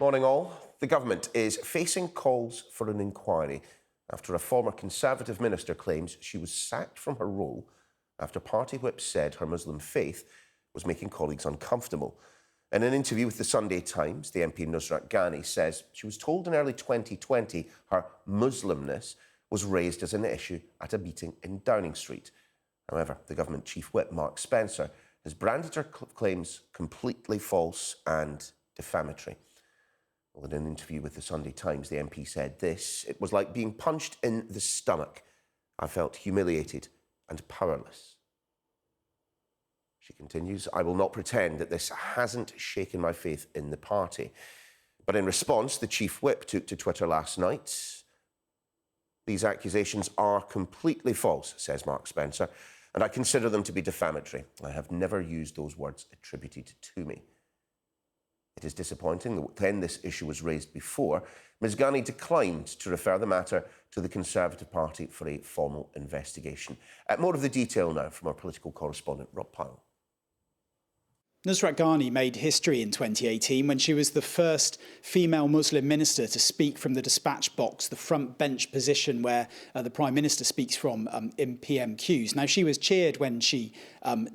Morning all. The government is facing calls for an inquiry after a former Conservative minister claims she was sacked from her role after party whips said her Muslim faith was making colleagues uncomfortable. In an interview with the Sunday Times, the MP Nusrat Ghani says she was told in early 2020 her Muslimness was raised as an issue at a meeting in Downing Street. However, the government chief whip, Mark Spencer, has branded her claims completely false and defamatory. Well, in an interview with the Sunday Times, the MP said this: "It was like being punched in the stomach. I felt humiliated and powerless." She continues, "I will not pretend that this hasn't shaken my faith in the party." But in response, the chief whip took to Twitter last night. "These accusations are completely false," says Mark Spencer, "and I consider them to be defamatory. I have never used those words attributed to me." It is disappointing that when this issue was raised before, Ms Ghani declined to refer the matter to the Conservative Party for a formal investigation. More of the detail now from our political correspondent, Rob Pyle. Nusrat Ghani made history in 2018 when she was the first female Muslim minister to speak from the dispatch box, the front bench position where the Prime Minister speaks from in PMQs. Now, she was cheered when she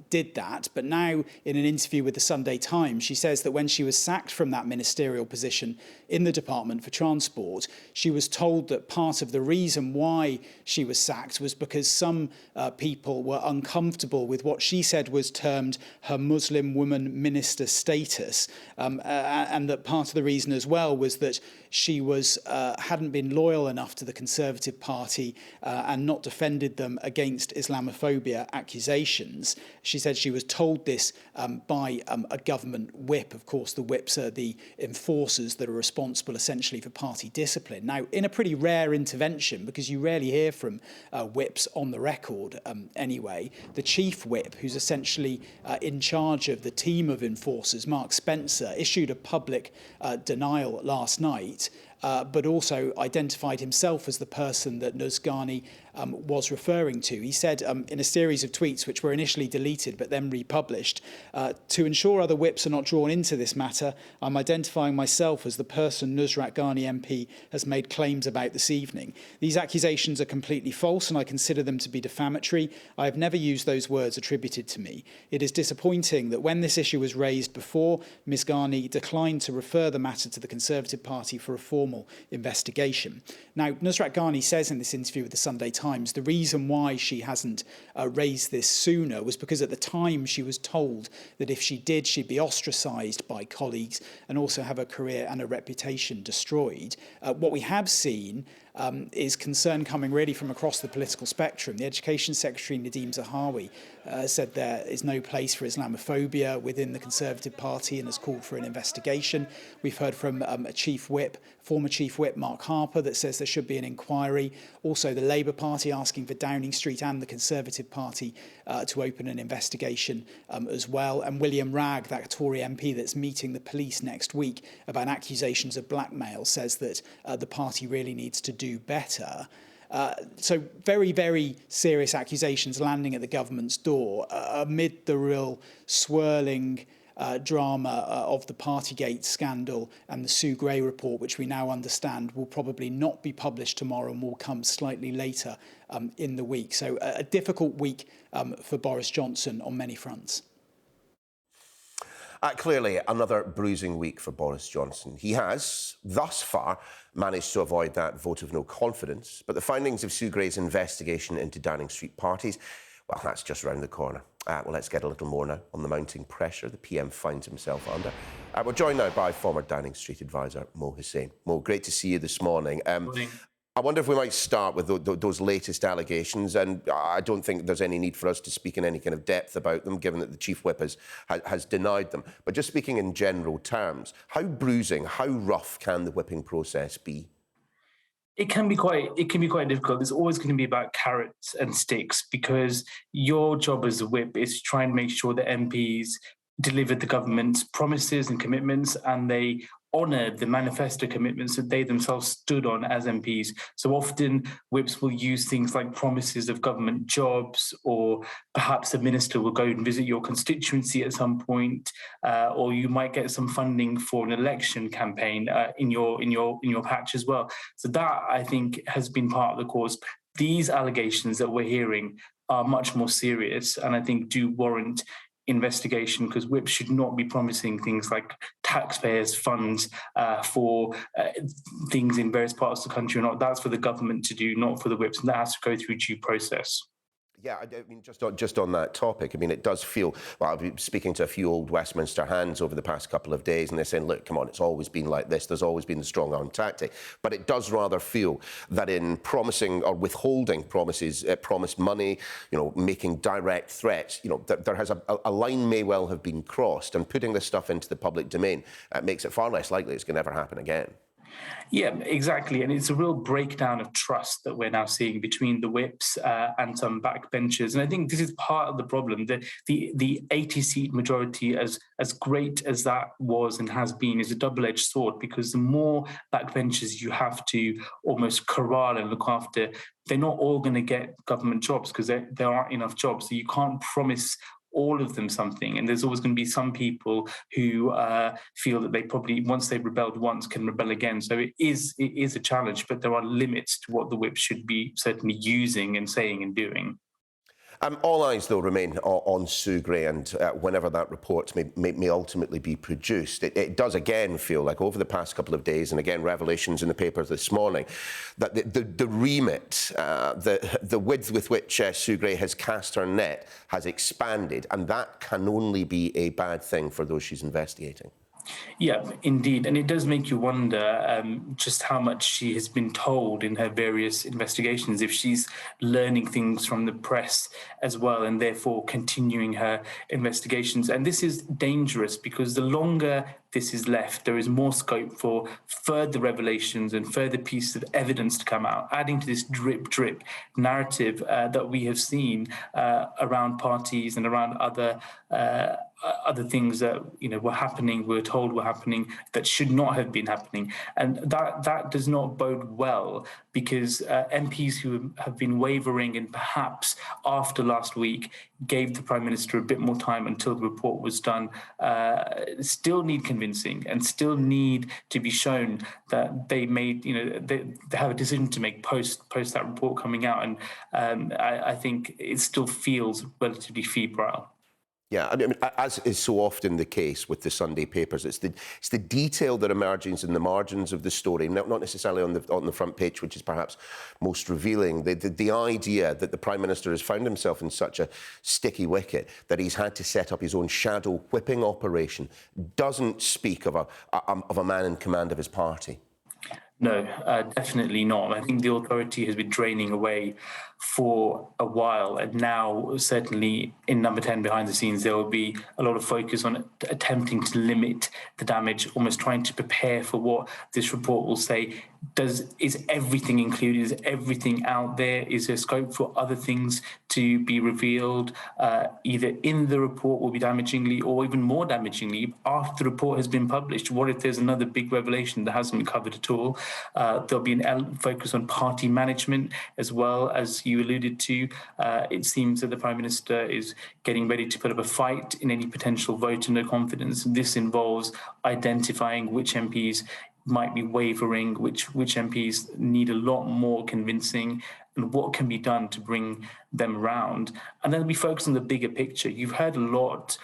did that, but now in an interview with the Sunday Times, she says that when she was sacked from that ministerial position in the Department for Transport, she was told that part of the reason why she was sacked was because some people were uncomfortable with what she said was termed her Muslim woman minister status, and that part of the reason as well was that she hadn't been loyal enough to the Conservative Party and not defended them against Islamophobia accusations. She said she was told this by a government whip. Of course, the whips are the enforcers that are responsible essentially for party discipline. Now, in a pretty rare intervention, because you rarely hear from whips on the record anyway, the chief whip, who's essentially in charge of the team of enforcers, Mark Spencer, issued a public denial last night, but also identified himself as the person that Nus Ghani was referring to. He said in a series of tweets, which were initially deleted but then republished, "To ensure other whips are not drawn into this matter, I'm identifying myself as the person Nusrat Ghani MP has made claims about this evening. These accusations are completely false and I consider them to be defamatory. I have never used those words attributed to me. It is disappointing that when this issue was raised before, Ms Ghani declined to refer the matter to the Conservative Party for a formal investigation." Now, Nusrat Ghani says in this interview with the Sunday Times the reason why she hasn't raised this sooner was because at the time she was told that if she did, she'd be ostracised by colleagues and also have her career and her reputation destroyed. What we have seen is concern coming really from across the political spectrum. The Education Secretary, Nadhim Zahawi, said there is no place for Islamophobia within the Conservative Party and has called for an investigation. We've heard from former Chief Whip Mark Harper, that says there should be an inquiry. Also, the Labour Party asking for Downing Street and the Conservative Party to open an investigation as well. And William Ragg, that Tory MP that's meeting the police next week about accusations of blackmail, says that the party really needs to do better. So very, very serious accusations landing at the government's door amid the real swirling drama of the Partygate scandal and the Sue Gray report, which we now understand will probably not be published tomorrow and will come slightly later in the week. So a difficult week for Boris Johnson on many fronts. Clearly, another bruising week for Boris Johnson. He has, thus far, managed to avoid that vote of no confidence, but the findings of Sue Gray's investigation into Downing Street parties, well, that's just round the corner. Well, let's get a little more now on the mounting pressure the PM finds himself under. We're joined now by former Downing Street advisor Mo Hussein. Mo, great to see you this morning. Morning. I wonder if we might start with those latest allegations, and I don't think there's any need for us to speak in any kind of depth about them, given that the Chief Whip has denied them. But just speaking in general terms, how bruising, how rough can the whipping process be? It can be quite difficult. There's always going to be about carrots and sticks, because your job as a whip is to try and make sure that MPs delivered the government's promises and commitments, and they honoured the manifesto commitments that they themselves stood on as MPs. So often whips will use things like promises of government jobs, or perhaps a minister will go and visit your constituency at some point, or you might get some funding for an election campaign in your patch as well. So that, I think, has been part of the cause. These allegations that we're hearing are much more serious, and I think do warrant investigation, because whips should not be promising things like taxpayers' funds for things in various parts of the country or not. That's for the government to do, not for the whips, and that has to go through due process. Yeah, I mean, just on that topic, I mean, it does feel, well, I've been speaking to a few old Westminster hands over the past couple of days, and they're saying, look, come on, it's always been like this. There's always been the strong arm tactic. But it does rather feel that in promising or withholding promises, promised money, making direct threats, there has a line may well have been crossed, and putting this stuff into the public domain makes it far less likely it's going to ever happen again. Yeah, exactly. And it's a real breakdown of trust that we're now seeing between the whips and some backbenchers. And I think this is part of the problem. The 80-seat majority, as great as that was and has been, is a double-edged sword, because the more backbenchers you have to almost corral and look after, they're not all going to get government jobs, because there aren't enough jobs. So you can't promise all of them something, and there's always going to be some people who feel that they probably, once they've rebelled once, can rebel again. So it is a challenge, but there are limits to what the whip should be certainly using and saying and doing. All eyes, though, remain on Sue Gray, and whenever that report may ultimately be produced, it does again feel like over the past couple of days, and again revelations in the papers this morning, that the remit, the width with which Sue Gray has cast her net has expanded, and that can only be a bad thing for those she's investigating. Yeah, indeed. And it does make you wonder just how much she has been told in her various investigations, if she's learning things from the press as well, and therefore continuing her investigations. And this is dangerous, because the longer this is left, there is more scope for further revelations and further pieces of evidence to come out, adding to this drip narrative that we have seen around parties and around other things that were happening, we're told were happening, that should not have been happening. And that does not bode well, because MPs who have been wavering and perhaps after last week gave the Prime Minister a bit more time until the report was done, still need convincing and still need to be shown that they made, they have a decision to make post that report coming out. And I think it still feels relatively febrile. Yeah, I mean, as is so often the case with the Sunday papers, it's the detail that emerges in the margins of the story, not necessarily on the front page, which is perhaps most revealing. The idea that the Prime Minister has found himself in such a sticky wicket that he's had to set up his own shadow whipping operation doesn't speak of a man in command of his party. No, definitely not. I think the authority has been draining away for a while, and now certainly in number 10 behind the scenes there will be a lot of focus on attempting to limit the damage, almost trying to prepare for what this report will say. Is everything included? Is everything out there? Is there scope for other things to be revealed, either in the report will be damagingly, or even more damagingly after the report has been published? What if there's another big revelation that hasn't been covered at all? There'll be an focus on party management as well, as you alluded to. It seems that the Prime Minister is getting ready to put up a fight in any potential vote of no confidence. This involves identifying which MPs might be wavering, which MPs need a lot more convincing, and what can be done to bring them around. And then we focus on the bigger picture. You've heard a lot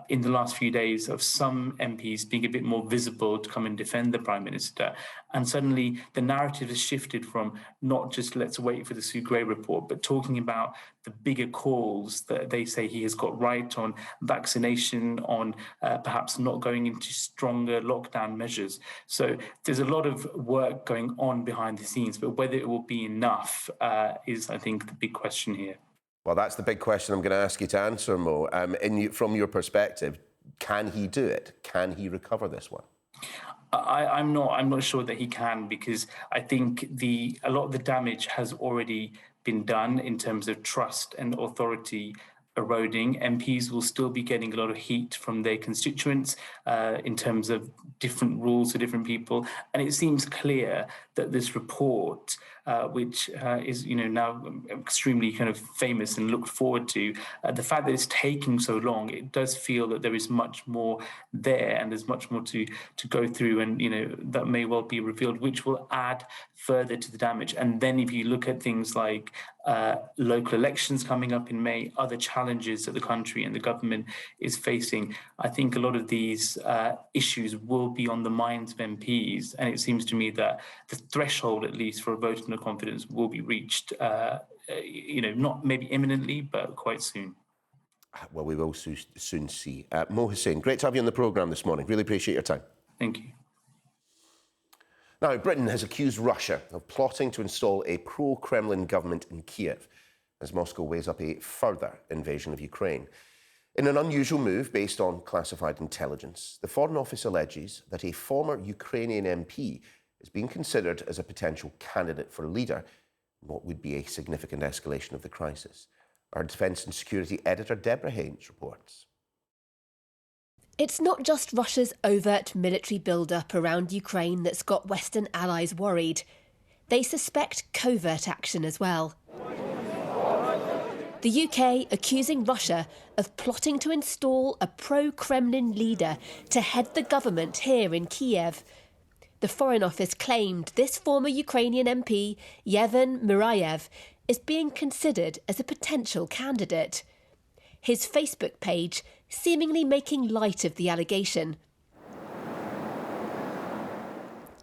in the last few days of some MPs being a bit more visible to come and defend the Prime Minister. And suddenly the narrative has shifted from not just let's wait for the Sue Gray report, but talking about the bigger calls that they say he has got right on vaccination, on perhaps not going into stronger lockdown measures. So there's a lot of work going on behind the scenes, but whether it will be enough is, I think, the big question here. Well, that's the big question I'm going to ask you to answer, Mo. From your perspective, can he do it? Can he recover this one? I'm not sure that he can, because I think a lot of the damage has already been done in terms of trust and authority eroding. MPs will still be getting a lot of heat from their constituents in terms of different rules for different people. And it seems clear that this report, which is now extremely kind of famous and looked forward to, the fact that it's taking so long, it does feel that there is much more there and there's much more to go through, and that may well be revealed, which will add further to the damage. And then if you look at things like local elections coming up in May, other challenges that the country and the government is facing, I think a lot of these issues will be on the minds of MPs. And it seems to me that the threshold, at least, for a vote of no confidence will be reached, not maybe imminently, but quite soon. Well, we will soon see. Mo Hussein, great to have you on the programme this morning. Really appreciate your time. Thank you. Now, Britain has accused Russia of plotting to install a pro-Kremlin government in Kiev as Moscow weighs up a further invasion of Ukraine. In an unusual move based on classified intelligence, the Foreign Office alleges that a former Ukrainian MP is being considered as a potential candidate for leader in what would be a significant escalation of the crisis. Our Defence and Security editor, Deborah Haynes, reports. It's not just Russia's overt military build-up around Ukraine that's got Western allies worried. They suspect covert action as well. The UK accusing Russia of plotting to install a pro-Kremlin leader to head the government here in Kiev. The Foreign Office claimed this former Ukrainian MP, Yevhen Murayev, is being considered as a potential candidate. His Facebook page seemingly making light of the allegation.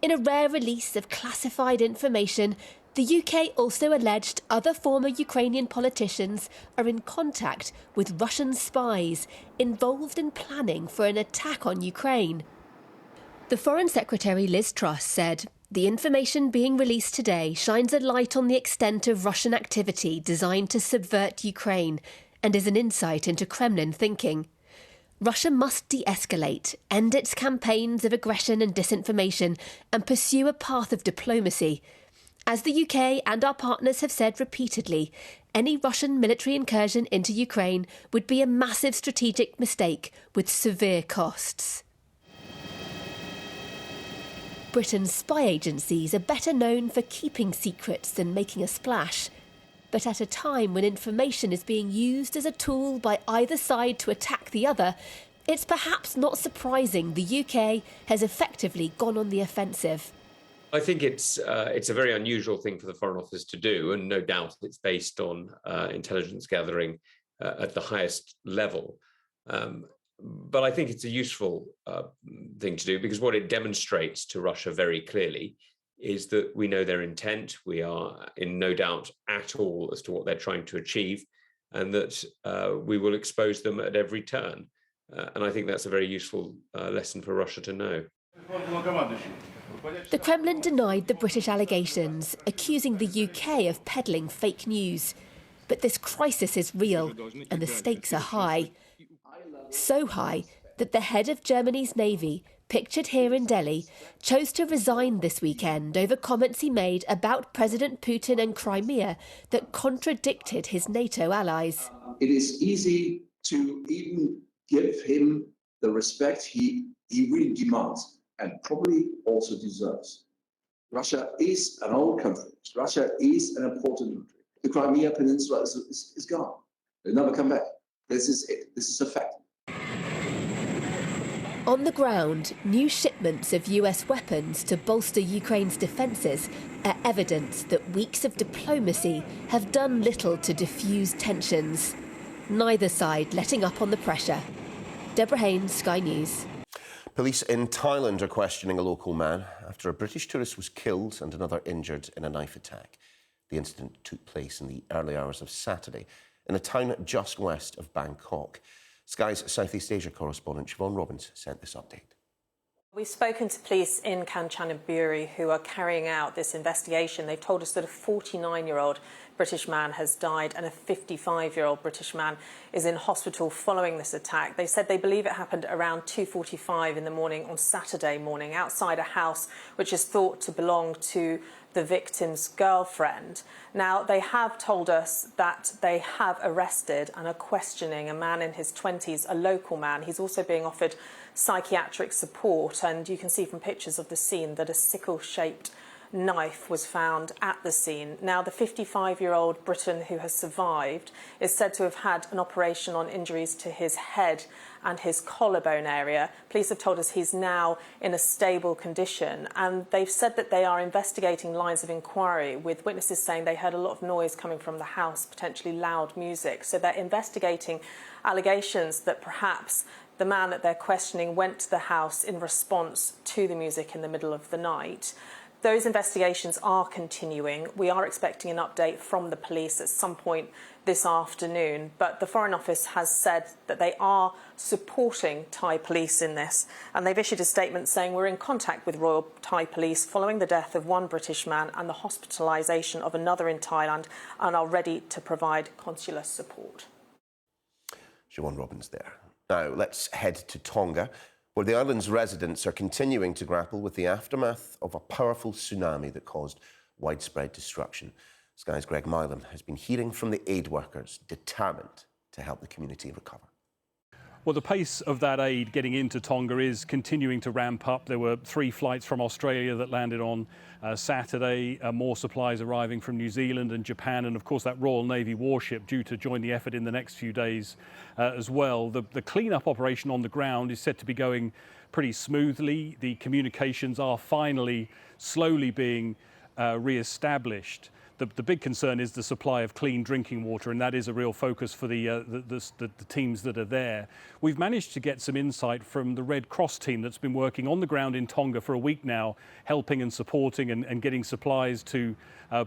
In a rare release of classified information, the UK also alleged other former Ukrainian politicians are in contact with Russian spies involved in planning for an attack on Ukraine. The Foreign Secretary Liz Truss said, "The information being released today shines a light on the extent of Russian activity designed to subvert Ukraine and is an insight into Kremlin thinking. Russia must de-escalate, end its campaigns of aggression and disinformation, and pursue a path of diplomacy. As the UK and our partners have said repeatedly, any Russian military incursion into Ukraine would be a massive strategic mistake with severe costs." Britain's spy agencies are better known for keeping secrets than making a splash. But at a time when information is being used as a tool by either side to attack the other, it's perhaps not surprising the UK has effectively gone on the offensive. I think it's a very unusual thing for the Foreign Office to do, and no doubt it's based on intelligence gathering at the highest level. But I think it's a useful thing to do, because what it demonstrates to Russia very clearly is that we know their intent. We are in no doubt at all as to what they're trying to achieve, and that we will expose them at every turn. And I think that's a very useful lesson for Russia to know. The Kremlin denied the British allegations, accusing the UK of peddling fake news. But this crisis is real, and the stakes are high. So high that the head of Germany's navy, pictured here in Delhi, chose to resign this weekend over comments he made about President Putin and Crimea that contradicted his NATO allies. It is easy to even give him the respect he really demands and probably also deserves. Russia is an old country. Russia is an important country. The Crimea Peninsula is gone. They'll never come back. This is it. This is a fact. On the ground, new shipments of US weapons to bolster Ukraine's defences are evidence that weeks of diplomacy have done little to diffuse tensions. Neither side letting up on the pressure. Deborah Haynes, Sky News. Police in Thailand are questioning a local man after a British tourist was killed and another injured in a knife attack. The incident took place in the early hours of Saturday in a town just west of Bangkok. Sky's Southeast Asia correspondent Siobhan Robbins sent this update. We've spoken to police in Kanchanaburi who are carrying out this investigation. They've told us that a 49-year-old British man has died and a 55-year-old British man is in hospital following this attack. They said they believe it happened around 2:45 in the morning on Saturday morning outside a house which is thought to belong to the victim's girlfriend. Now, they have told us that they have arrested and are questioning a man in his 20s, a local man. He's also being offered psychiatric support, and you can see from pictures of the scene that a sickle-shaped knife was found at the scene. Now, the 55-year-old Briton who has survived is said to have had an operation on injuries to his head and his collarbone area. Police have told us he's now in a stable condition, and they've said that they are investigating lines of inquiry, with witnesses saying they heard a lot of noise coming from the house, potentially loud music. So they're investigating allegations that perhaps the man that they're questioning went to the house in response to the music in the middle of the night. Those investigations are continuing. We are expecting an update from the police at some point this afternoon, but the Foreign Office has said that they are supporting Thai police in this, and they've issued a statement saying we're in contact with Royal Thai Police following the death of one British man and the hospitalisation of another in Thailand, and are ready to provide consular support. Siobhan Robbins there. Now let's head to Tonga, where the island's residents are continuing to grapple with the aftermath of a powerful tsunami that caused widespread destruction. Sky's Greg Milam has been hearing from the aid workers determined to help the community recover. Well, the pace of that aid getting into Tonga is continuing to ramp up. There were 3 flights from Australia that landed on Saturday, more supplies arriving from New Zealand and Japan, and of course that Royal Navy warship due to join the effort in the next few days as well. The clean-up operation on the ground is said to be going pretty smoothly. The communications are finally slowly being re-established. The big concern is the supply of clean drinking water, and that is a real focus for the teams that are there. We've managed to get some insight from the Red Cross team that's been working on the ground in Tonga for a week now, helping and supporting and getting supplies to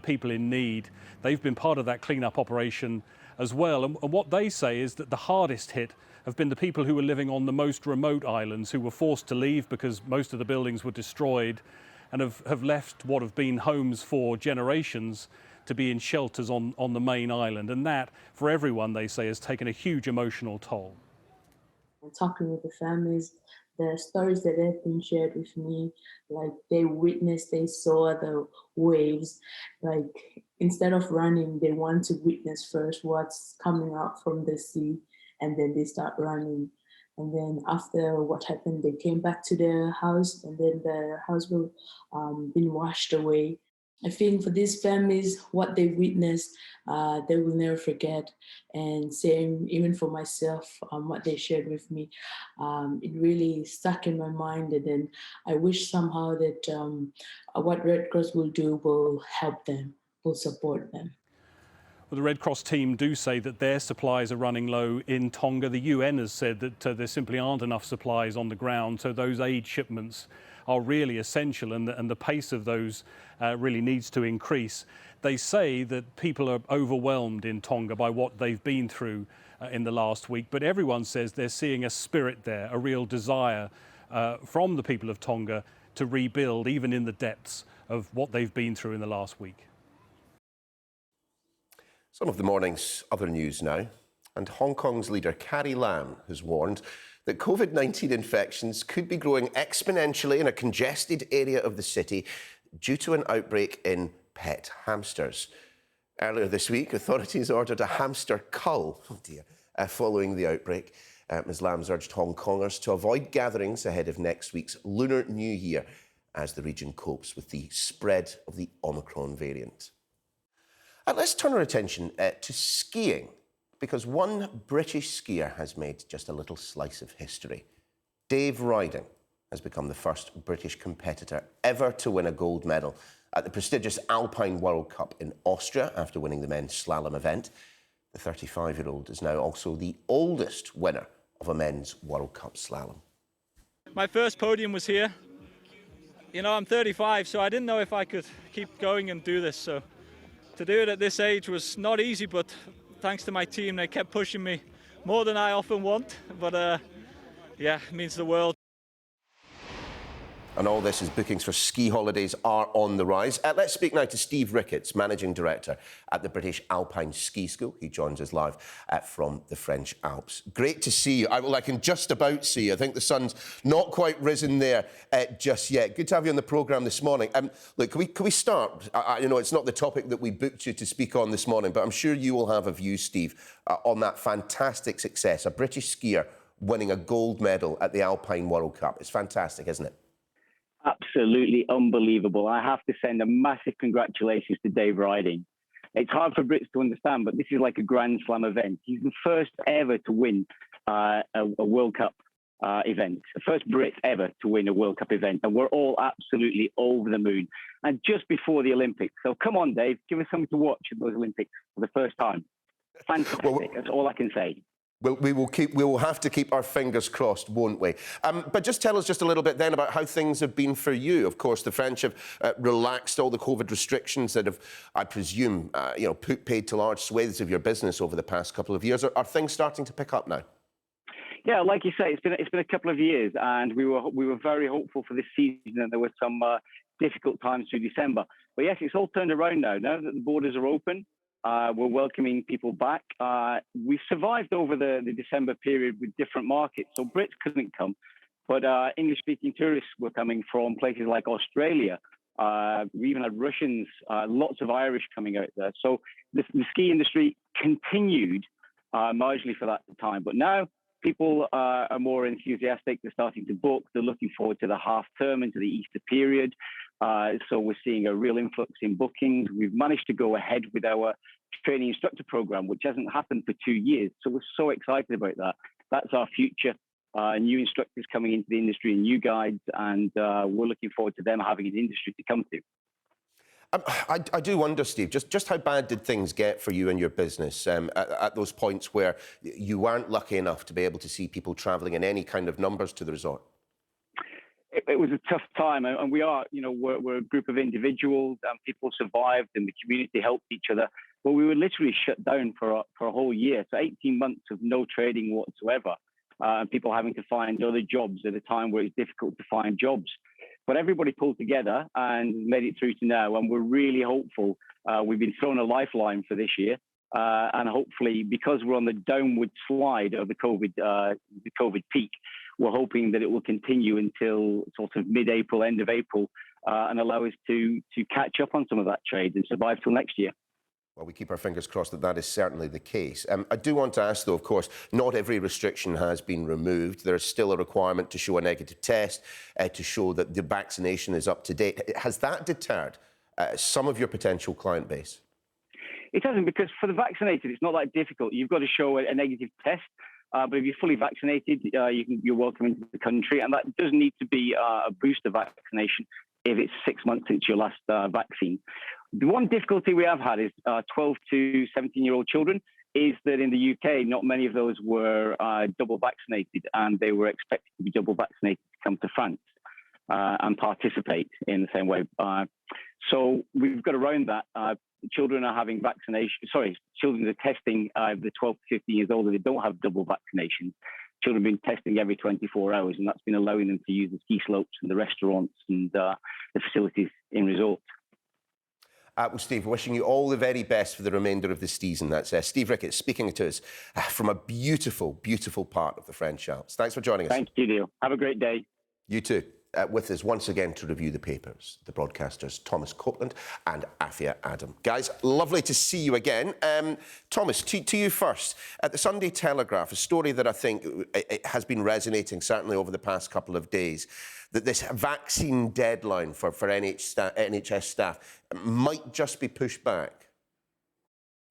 people in need. They've been part of that clean-up operation as well, and what they say is that the hardest hit have been the people who were living on the most remote islands, who were forced to leave because most of the buildings were destroyed, and have left what have been homes for generations to be in shelters on the main island. And that, for everyone, they say, has taken a huge emotional toll. Talking with the families, the stories that have been shared with me, like they witnessed, they saw the waves, like instead of running, they want to witness first what's coming out from the sea, and then they start running. And then after what happened, they came back to their house, and then the house will been washed away. I think for these families, what they witnessed, they will never forget. And same, even for myself, what they shared with me, it really stuck in my mind. And then I wish somehow that what Red Cross will do will help them, will support them. Well, the Red Cross team do say that their supplies are running low in Tonga. The UN has said that there simply aren't enough supplies on the ground, so those aid shipments are really essential, and the pace of those really needs to increase. They say that people are overwhelmed in Tonga by what they've been through in the last week, but everyone says they're seeing a spirit there, a real desire from the people of Tonga to rebuild, even in the depths of what they've been through in the last week. Some of the morning's other news now, and Hong Kong's leader Carrie Lam has warned that COVID-19 infections could be growing exponentially in a congested area of the city due to an outbreak in pet hamsters. Earlier this week, authorities ordered a hamster cull following the outbreak. Ms Lam's urged Hong Kongers to avoid gatherings ahead of next week's Lunar New Year as the region copes with the spread of the Omicron variant. Let's turn our attention to skiing, because one British skier has made just a little slice of history. Dave Riding has become the first British competitor ever to win a gold medal at the prestigious Alpine World Cup in Austria after winning the men's slalom event. The 35-year-old is now also the oldest winner of a men's World Cup slalom. My first podium was here. You know, I'm 35, so I didn't know if I could keep going and do this. So to do it at this age was not easy, but thanks to my team, they kept pushing me more than I often want. But yeah, it means the world. And all this as bookings for ski holidays are on the rise. Let's speak now to Steve Ricketts, Managing Director at the British Alpine Ski School. He joins us live from the French Alps. Great to see you. I can just about see you. I think the sun's not quite risen there just yet. Good to have you on the programme this morning. Look, can we start? You know, it's not the topic that we booked you to speak on this morning, but I'm sure you will have a view, Steve, on that fantastic success, a British skier winning a gold medal at the Alpine World Cup. It's fantastic, isn't it? Absolutely unbelievable. I have to send a massive congratulations to Dave Riding. It's hard for Brits to understand, but this is like a Grand Slam event. He's the first ever to win a World Cup event, the first Brit ever to win a World Cup event. And we're all absolutely over the moon. And just before the Olympics. So come on, Dave, give us something to watch at those Olympics for the first time. Fantastic. Well, that's all I can say. Well, we will have to keep our fingers crossed, won't we? But just tell us just a little bit then about how things have been for you. Of course, the French have relaxed all the COVID restrictions that have, I presume, paid to large swathes of your business over the past couple of years. Are things starting to pick up now? Yeah, like you say, it's been a couple of years, and we were very hopeful for this season, and there were some difficult times through December. But yes, it's all turned around now. Now that the borders are open. We're welcoming people back. We survived over the December period with different markets. So Brits couldn't come, but English-speaking tourists were coming from places like Australia. We even had Russians, lots of Irish coming out there. So the ski industry continued marginally for that time. But now people are more enthusiastic. They're starting to book. They're looking forward to the half term into the Easter period. So we're seeing a real influx in bookings. We've managed to go ahead with our training instructor program, which hasn't happened for 2 years. So we're so excited about that. That's our future. New instructors coming into the industry and new guides, and we're looking forward to them having an industry to come to. I do wonder, Steve, just how bad did things get for you and your business at those points where you weren't lucky enough to be able to see people travelling in any kind of numbers to the resort? It was a tough time, and we're a group of individuals, and people survived, and the community helped each other. But we were literally shut down for a whole year, so 18 months of no trading whatsoever, and people having to find other jobs at a time where it's difficult to find jobs. But everybody pulled together and made it through to now, and we're really hopeful. We've been thrown a lifeline for this year, and hopefully, because we're on the downward slide of the COVID peak, we're hoping that it will continue until sort of mid-April, end of April, and allow us to catch up on some of that trade and survive till next year. Well, we keep our fingers crossed that that is certainly the case. I do want to ask, though, of course, not every restriction has been removed. There is still a requirement to show a negative test, to show that the vaccination is up to date. Has that deterred some of your potential client base? It hasn't, because for the vaccinated, it's not that difficult. You've got to show a negative test. But if you're fully vaccinated, you're welcome into the country. And that does need to be a booster vaccination if it's 6 months since your last vaccine. The one difficulty we have had is 12 to 17-year-old children, is that in the UK, not many of those were double vaccinated, and they were expected to be double vaccinated to come to France and participate in the same way. So we've got around that. Children are having children are testing the 12 to 15 years old, and they don't have double vaccination. Children have been testing every 24 hours, and that's been allowing them to use the ski slopes and the restaurants and the facilities in resort. Well, Steve, wishing you all the very best for the remainder of the season. That's Steve Ricketts speaking to us from a beautiful, beautiful part of the French Alps. Thanks for joining us. Thank you, Neil. Have a great day. You too. With us once again to review the papers, the broadcasters Thomas Copeland and Afia Adam. Guys, lovely to see you again. Thomas, to you first. At the Sunday Telegraph, a story that I think it has been resonating certainly over the past couple of days, that this vaccine deadline for NHS staff might just be pushed back.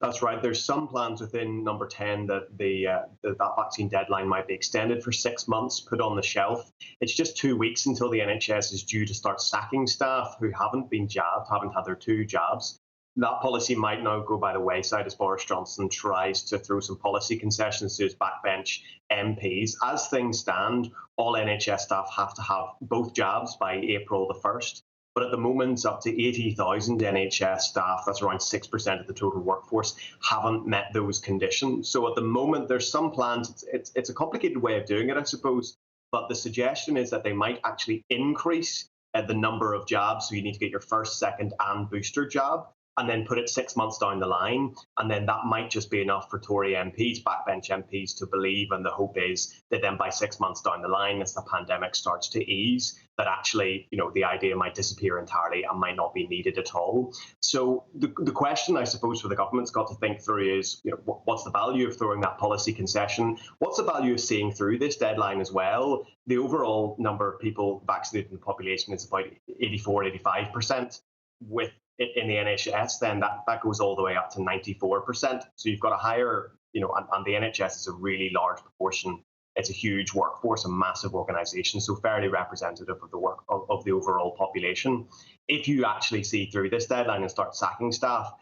That's right. There's some plans within Number 10 that that vaccine deadline might be extended for 6 months, put on the shelf. It's just 2 weeks until the NHS is due to start sacking staff who haven't been jabbed, haven't had their 2 jabs. That policy might now go by the wayside as Boris Johnson tries to throw some policy concessions to his backbench MPs. As things stand, all NHS staff have to have both jabs by April the 1st. But at the moment, up to 80,000 NHS staff, that's around 6% of the total workforce, haven't met those conditions. So at the moment, there's some plans. It's a complicated way of doing it, I suppose. But the suggestion is that they might actually increase the number of jabs. So you need to get your first, second and booster jab, and then put it 6 months down the line. And then that might just be enough for Tory MPs, backbench MPs, to believe. And the hope is that then by 6 months down the line, as the pandemic starts to ease, that actually, the idea might disappear entirely and might not be needed at all. So the question, I suppose, for the government's got to think through is, what's the value of throwing that policy concession? What's the value of seeing through this deadline as well? The overall number of people vaccinated in the population is about 84-85%. With in the NHS, then that goes all the way up to 94%. So you've got a higher, and the NHS is a really large proportion. It's a huge workforce, a massive organisation, so fairly representative of the work of the overall population. If you actually see through this deadline and start sacking staff,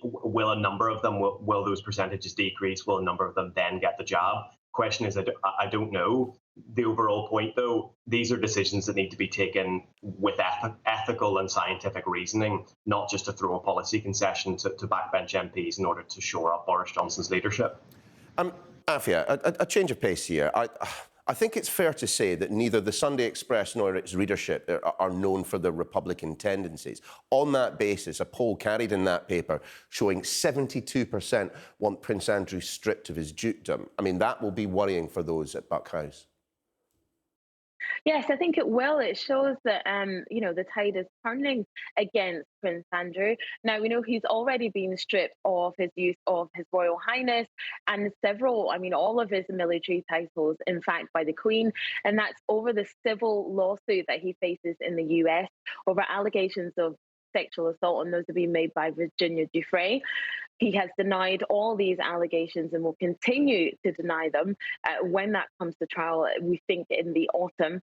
will a number of them, will those percentages decrease? Will a number of them then get the jab? Question is, I don't know. The overall point, though, these are decisions that need to be taken with ethical and scientific reasoning, not just to throw a policy concession to backbench MPs in order to shore up Boris Johnson's leadership. Afia, a change of pace here. I think it's fair to say that neither the Sunday Express nor its readership are known for their Republican tendencies. On that basis, a poll carried in that paper showing 72% want Prince Andrew stripped of his dukedom. I mean, that will be worrying for those at Buck House. Yes, I think it will. It shows that, the tide is turning against Prince Andrew. Now, we know he's already been stripped of his use of His Royal Highness and all of his military titles, in fact, by the Queen. And that's over the civil lawsuit that he faces in the US over allegations of sexual assault, and those have been made by Virginia Giuffre. He has denied all these allegations and will continue to deny them when that comes to trial, we think in the autumn.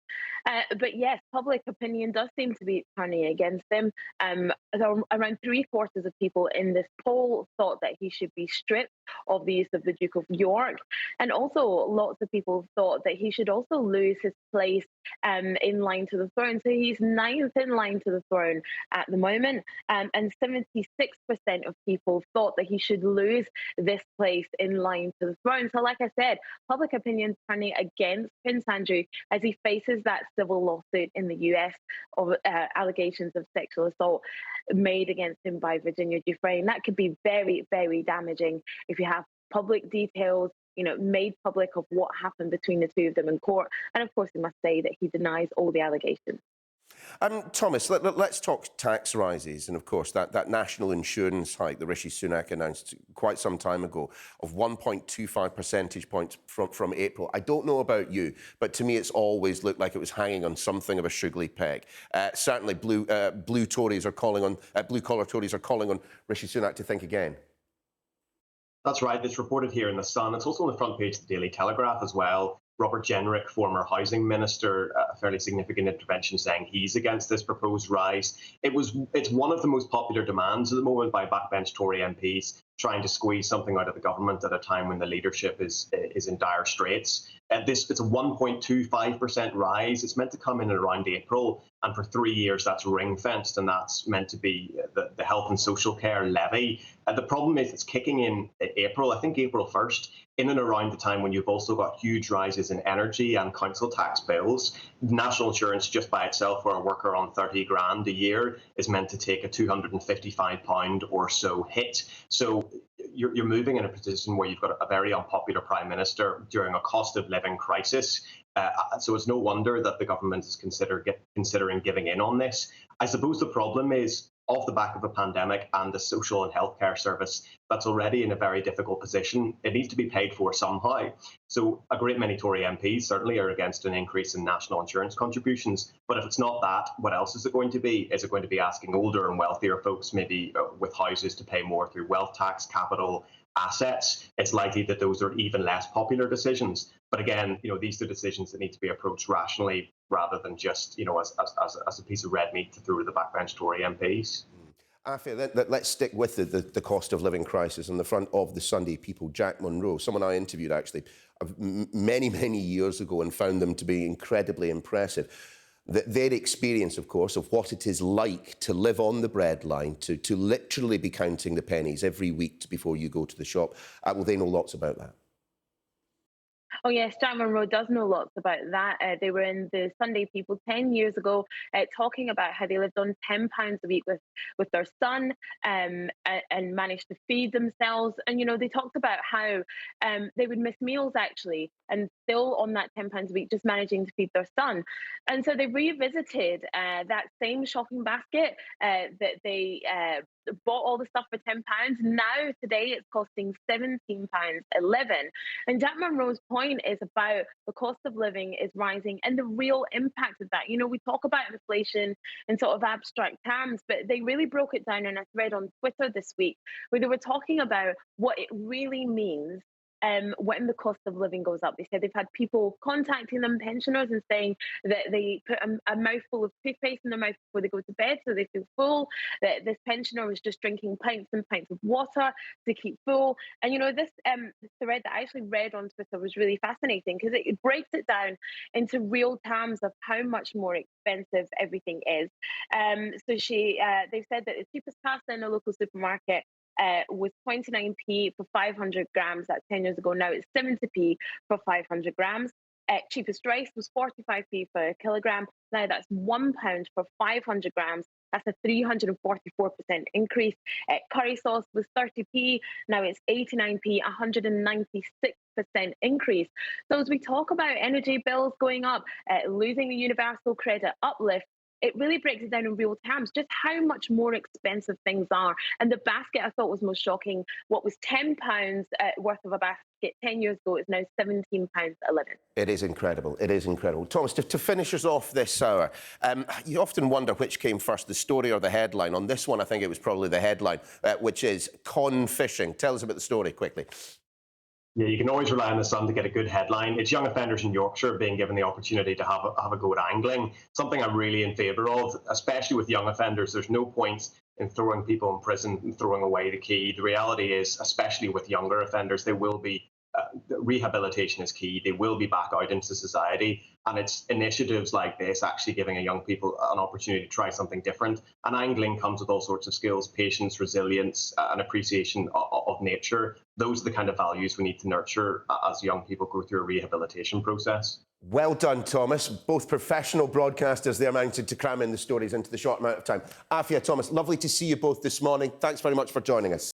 But yes, public opinion does seem to be turning against him. Around 3/4 of people in this poll thought that he should be stripped of the use of the Duke of York. And also lots of people thought that he should also lose his place in line to the throne. So he's 9th in line to the throne at the moment. And 76% of people thought that he should lose this place in line to the throne. So like I said, public opinion turning against Prince Andrew as he faces that civil lawsuit in the US of allegations of sexual assault made against him by Virginia Giuffre. And that could be very, very damaging if you have public details, made public of what happened between the two of them in court. And of course, we must say that he denies all the allegations. Thomas, let's talk tax rises. And of course, that national insurance hike that Rishi Sunak announced quite some time ago of 1.25 percentage points from April. I don't know about you, but to me, it's always looked like it was hanging on something of a sugary peg. Certainly, blue Tories are calling on, blue-collar Tories are calling on Rishi Sunak to think again. That's right. It's reported here in The Sun. It's also on the front page of the Daily Telegraph as well. Robert Jenrick, former housing minister, a fairly significant intervention saying he's against this proposed rise. It's one of the most popular demands at the moment by backbench Tory MPs, trying to squeeze something out of the government at a time when the leadership is in dire straits. It's a 1.25% rise. It's meant to come in around April, and for 3 years that's ring-fenced, and that's meant to be the health and social care levy. The problem is it's kicking in April, I think April 1st, in and around the time when you've also got huge rises in energy and council tax bills. National insurance just by itself for a worker on 30 grand a year is meant to take a £255 or so hit. So you're moving in a position where you've got a very unpopular prime minister during a cost of living crisis. So it's no wonder that the government is considering giving in on this. I suppose the problem is, off the back of a pandemic and the social and healthcare service that's already in a very difficult position, it needs to be paid for somehow. So a great many Tory MPs certainly are against an increase in national insurance contributions. But if it's not that, what else is it going to be? Is it going to be asking older and wealthier folks, maybe with houses, to pay more through wealth tax, capital, assets? It's likely that those are even less popular decisions. But again, these are decisions that need to be approached rationally rather than just, as a piece of red meat to throw to the backbench Tory MPs. Afia, let's stick with the cost of living crisis. On the front of the Sunday People, Jack Monroe, someone I interviewed actually many, many years ago and found them to be incredibly impressive. Their experience, of course, of what it is like to live on the breadline, to literally be counting the pennies every week before you go to the shop. Well, they know lots about that. Oh yes, Jack Monroe does know lots about that. They were in the Sunday People 10 years ago, talking about how they lived on £10 a week with their son, and managed to feed themselves. And they talked about how they would miss meals actually, and still on that £10 a week, just managing to feed their son. And so they revisited that same shopping basket that they bought all the stuff for £10. Now today it's costing £17.11. And Jack Monroe's point is about the cost of living is rising and the real impact of that. We talk about inflation in sort of abstract terms, but they really broke it down in a thread on Twitter this week where they were talking about what it really means when the cost of living goes up. They said they've had people contacting them, pensioners, and saying that they put a mouthful of toothpaste in their mouth before they go to bed so they feel full, that this pensioner was just drinking pints and pints of water to keep full. And this thread that I actually read on Twitter was really fascinating because it breaks it down into real terms of how much more expensive everything is. So they've said that the cheapest pasta in a local supermarket was 29p for 500 grams. That's 10 years ago. Now it's 70p for 500 grams. Cheapest rice was 45p for a kilogram. Now that's £1 for 500 grams. That's a 344% increase. Curry sauce was 30p. Now it's 89p, 196% increase. So as we talk about energy bills going up, losing the universal credit uplift, it really breaks it down in real terms, just how much more expensive things are. And the basket I thought was most shocking. What was £10 worth of a basket 10 years ago is now £17.11. It is incredible. It is incredible. Thomas, to finish us off this hour, you often wonder which came first, the story or the headline. On this one, I think it was probably the headline, which is con fishing. Tell us about the story quickly. Yeah, you can always rely on the Sun to get a good headline. It's young offenders in Yorkshire being given the opportunity to have a go at angling, something I'm really in favour of, especially with young offenders. There's no point in throwing people in prison and throwing away the key. The reality is, especially with younger offenders, they will be rehabilitation is key. They will be back out into society. And it's initiatives like this actually giving young people an opportunity to try something different. And angling comes with all sorts of skills, patience, resilience, and appreciation of nature. Those are the kind of values we need to nurture as young people go through a rehabilitation process. Well done, Thomas. Both professional broadcasters there managing to cram in the stories into the short amount of time. Afia, Thomas, lovely to see you both this morning. Thanks very much for joining us.